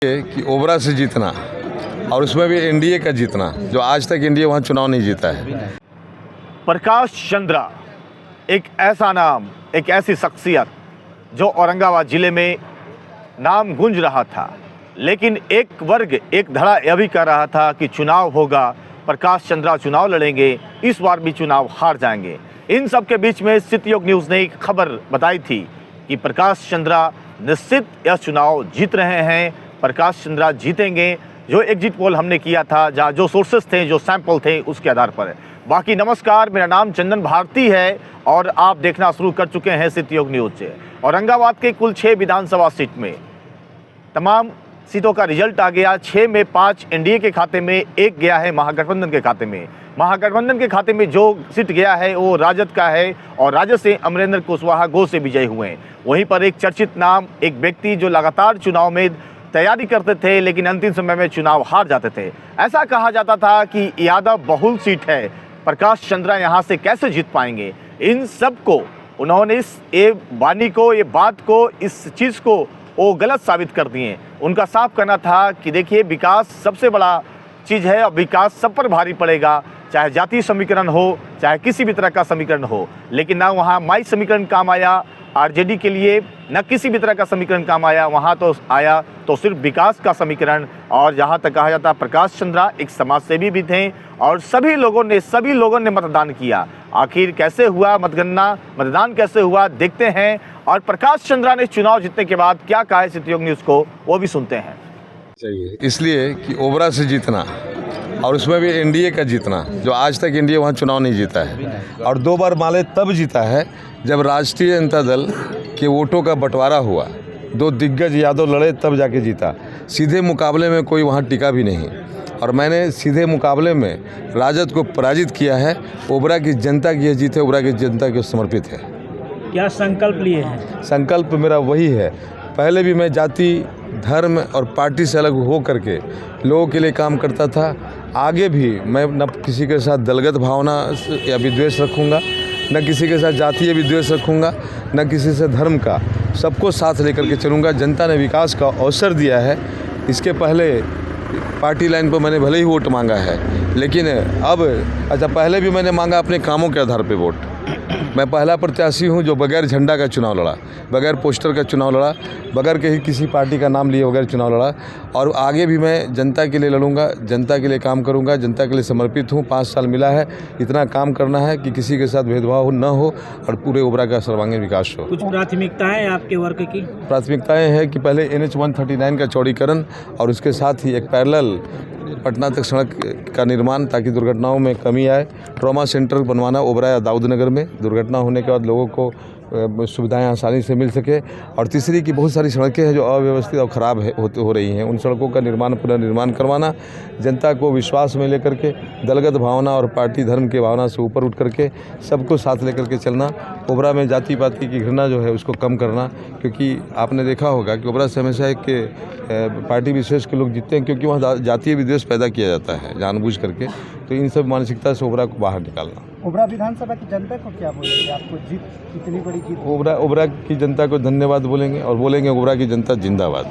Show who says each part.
Speaker 1: कि ओबरा से जीतना और उसमें भी एनडीए का जीतना, जो आज तक एनडीए वहाँ चुनाव नहीं जीता है।
Speaker 2: प्रकाश चंद्रा एक ऐसा नाम, एक ऐसी शख्सियत जो औरंगाबाद ज़िले में नाम गूंज रहा था, लेकिन एक वर्ग, एक धड़ा यह भी कह रहा था कि चुनाव होगा, प्रकाश चंद्रा चुनाव लड़ेंगे, इस बार भी चुनाव हार जाएंगे। इन सब के बीच में सिटीयोग न्यूज़ ने एक खबर बताई थी कि प्रकाश चंद्रा निश्चित यह चुनाव जीत रहे हैं, प्रकाश चंद्रा जीतेंगे। जो एग्जिट पोल हमने किया था, जहाँ जो सोर्सेस थे, जो सैंपल थे, उसके आधार पर। बाकी नमस्कार, मेरा नाम चंदन भारती है और आप देखना शुरू कर चुके हैं सिटीयोग न्यूज़ से। औरंगाबाद के कुल 6 विधानसभा सीट में तमाम सीटों का रिजल्ट आ गया। 6 में 5 एनडीए के खाते में, 1 गया है महागठबंधन के खाते में। महागठबंधन के खाते में जो सीट गया है वो राजद का है और राजद से अमरेंद्र कुशवाहा गो से विजयी हुए हैं। वहीं पर एक चर्चित नाम, एक व्यक्ति जो लगातार चुनाव में तैयारी करते थे लेकिन अंतिम समय में चुनाव हार जाते थे। ऐसा कहा जाता था कि यादव बहुल सीट है, प्रकाश चंद्रा यहाँ से कैसे जीत पाएंगे। इन सब को उन्होंने ये बात को, इस चीज़ को वो गलत साबित कर दिए। उनका साफ कहना था कि देखिए, विकास सबसे बड़ा चीज़ है और विकास सब पर भारी पड़ेगा, चाहे जातीय समीकरण हो, चाहे किसी भी तरह का समीकरण हो। लेकिन ना वहाँ माई समीकरण काम आया आरजेडी के लिए, न किसी भी तरह का समीकरण काम आया। वहाँ तो आया तो सिर्फ विकास का समीकरण। और जहाँ तक कहा जाता, प्रकाश चंद्रा एक समाज सेवी भी थे और सभी लोगों ने मतदान किया। आखिर कैसे हुआ मतगणना, मतदान कैसे हुआ, देखते हैं। और प्रकाश चंद्रा ने चुनाव जीतने के बाद क्या कहा है सिटीयोग न्यूज़ को, वो भी सुनते हैं।
Speaker 1: चाहिए इसलिए कि ओबरा से जीतना और उसमें भी एनडीए का जीतना, जो आज तक एनडीए वहाँ चुनाव नहीं जीता है। और 2 बार माले तब जीता है जब राष्ट्रीय जनता दल के वोटों का बंटवारा हुआ, 2 दिग्गज यादव लड़े तब जाके जीता। सीधे मुकाबले में कोई वहाँ टिका भी नहीं और मैंने सीधे मुकाबले में राजद को पराजित किया है। ओबरा की जनता की यह जीत है, ओबरा की जनता को समर्पित है।
Speaker 3: क्या संकल्प लिए हैं?
Speaker 1: संकल्प मेरा वही है। पहले भी मैं जाति, धर्म और पार्टी से अलग हो करके लोगों के लिए काम करता था। आगे भी मैं न किसी के साथ दलगत भावना या विद्वेष रखूँगा, न किसी के साथ जातीय विद्वेष रखूँगा, न किसी से धर्म का। सबको साथ लेकर के चलूँगा। जनता ने विकास का अवसर दिया है। इसके पहले पार्टी लाइन पर मैंने भले ही वोट मांगा है, लेकिन अब पहले भी मैंने मांगा अपने कामों के आधार पर वोट। मैं पहला प्रत्याशी हूं जो बगैर झंडा का चुनाव लड़ा, बगैर पोस्टर का चुनाव लड़ा, बगैर कहीं किसी पार्टी का नाम लिए बगैर चुनाव लड़ा। और आगे भी मैं जनता के लिए लड़ूंगा, जनता के लिए काम करूंगा, जनता के लिए समर्पित हूं। 5 साल मिला है, इतना काम करना है कि किसी के साथ भेदभाव न हो और पूरे ओबरा का सर्वांगीण विकास हो।
Speaker 3: कुछ प्राथमिकताएं आपके वर्ग की?
Speaker 1: प्राथमिकताएँ हैं कि पहले NH 139 का चौड़ीकरण और उसके साथ ही एक पैरेलल पटना तक सड़क का निर्माण, ताकि दुर्घटनाओं में कमी आए। ट्रॉमा सेंटर बनवाना ओबरा या दाऊदनगर में, दुर्घटना होने के बाद लोगों को सुविधाएं आसानी से मिल सके। और तीसरी की बहुत सारी सड़कें हैं जो अव्यवस्थित और ख़राब हो रही हैं, उन सड़कों का पुनर्निर्माण करवाना। जनता को विश्वास में लेकर के, दलगत भावना और पार्टी धर्म की भावना से ऊपर उठ करके सबको साथ लेकर के चलना। ओबरा में जाति पाति की घृणा जो है उसको कम करना, क्योंकि आपने देखा होगा कि ओबरा से हमेशा एक पार्टी विशेष के लोग जीतते हैं, क्योंकि वहाँ जातीय विद्वेष पैदा किया जाता है जानबूझ करके। तो इन सब मानसिकता से ओबरा को बाहर निकालना।
Speaker 3: ओबरा विधानसभा की जनता को क्या बोलेंगे? आपको जीत, इतनी बड़ी जीत।
Speaker 1: ओबरा की जनता को धन्यवाद बोलेंगे और बोलेंगे ओबरा की जनता जिंदाबाद।